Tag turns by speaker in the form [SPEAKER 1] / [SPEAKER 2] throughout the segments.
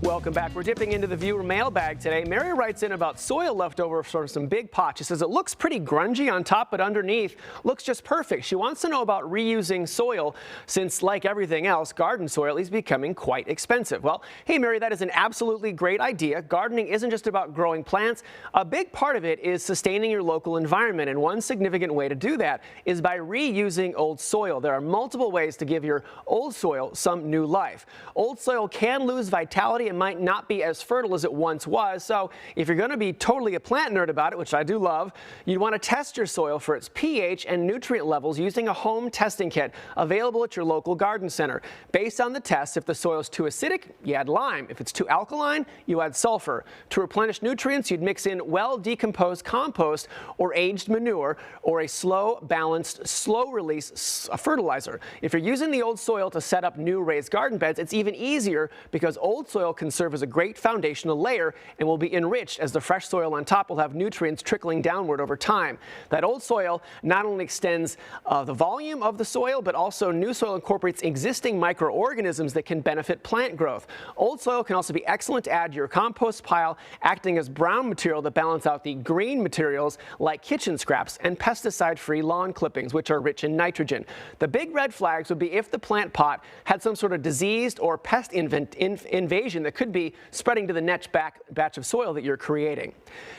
[SPEAKER 1] Welcome back. We're dipping into the viewer mailbag today. Mary writes in about soil left over from some big pots. She says it looks pretty grungy on top, but underneath looks just perfect. She wants to know about reusing soil since, like everything else, garden soil is becoming quite expensive. Well, hey Mary, that is an absolutely great idea. Gardening isn't just about growing plants. A big part of it is sustaining your local environment, and one significant way to do that is by reusing old soil. There are multiple ways to give your old soil some new life. Old soil can lose vitality and might not be as fertile as it once was. So if you're going to be totally a plant nerd about it, which I do love, you'd want to test your soil for its pH and nutrient levels using a home testing kit available at your local garden center. Based on the test, if the soil is too acidic, you add lime. If it's too alkaline, you add sulfur. To replenish nutrients, you'd mix in well-decomposed compost or aged manure or a slow-balanced, slow-release fertilizer. If you're using the old soil to set up new raised garden beds, it's even easier because old soil can serve as a great foundational layer and will be enriched as the fresh soil on top will have nutrients trickling downward over time. That old soil not only extends the volume of the soil, but also new soil incorporates existing microorganisms that can benefit plant growth. Old soil can also be excellent to add to your compost pile, acting as brown material to balance out the green materials like kitchen scraps and pesticide-free lawn clippings, which are rich in nitrogen. The big red flags would be if the plant pot had some sort of diseased or pest invasion that could be spreading to the next batch of soil that you're creating.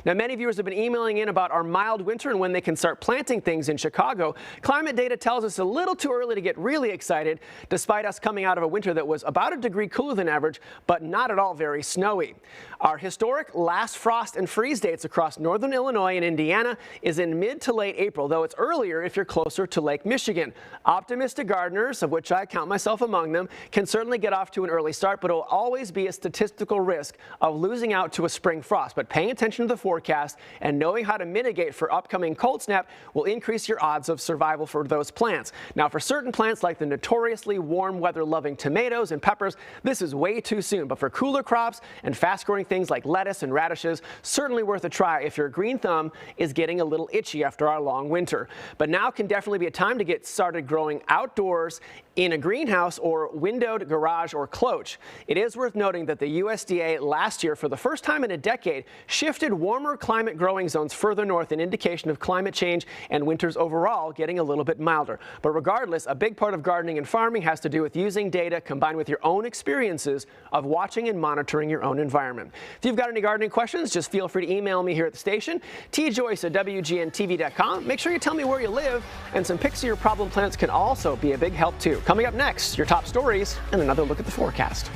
[SPEAKER 1] Now, many viewers have been emailing in about our mild winter and when they can start planting things in Chicago. Climate data tells us a little too early to get really excited, despite us coming out of a winter that was about a degree cooler than average, but not at all very snowy. Our historic last frost and freeze dates across northern Illinois and Indiana is in mid to late April, though it's earlier if you're closer to Lake Michigan. Optimistic gardeners, of which I count myself among them, can certainly get off to an early start, but it will always be a statistical risk of losing out to a spring frost. But paying attention to the forecast and knowing how to mitigate for upcoming cold snap will increase your odds of survival for those plants. Now, for certain plants like the notoriously warm weather loving tomatoes and peppers, this is way too soon. But for cooler crops and fast growing things like lettuce and radishes, certainly worth a try if your green thumb is getting a little itchy after our long winter. But now can definitely be a time to get started growing outdoors in a greenhouse or windowed garage or cloche. It is worth noting that the USDA last year, for the first time in a decade, shifted warmer climate growing zones further north, an indication of climate change and winters overall getting a little bit milder. But regardless, a big part of gardening and farming has to do with using data combined with your own experiences of watching and monitoring your own environment. If you've got any gardening questions, just feel free to email me here at the station, tjoyce@wgntv.com. Make sure you tell me where you live, and some pics of your problem plants can also be a big help too. Coming up next, your top stories and another look at the forecast.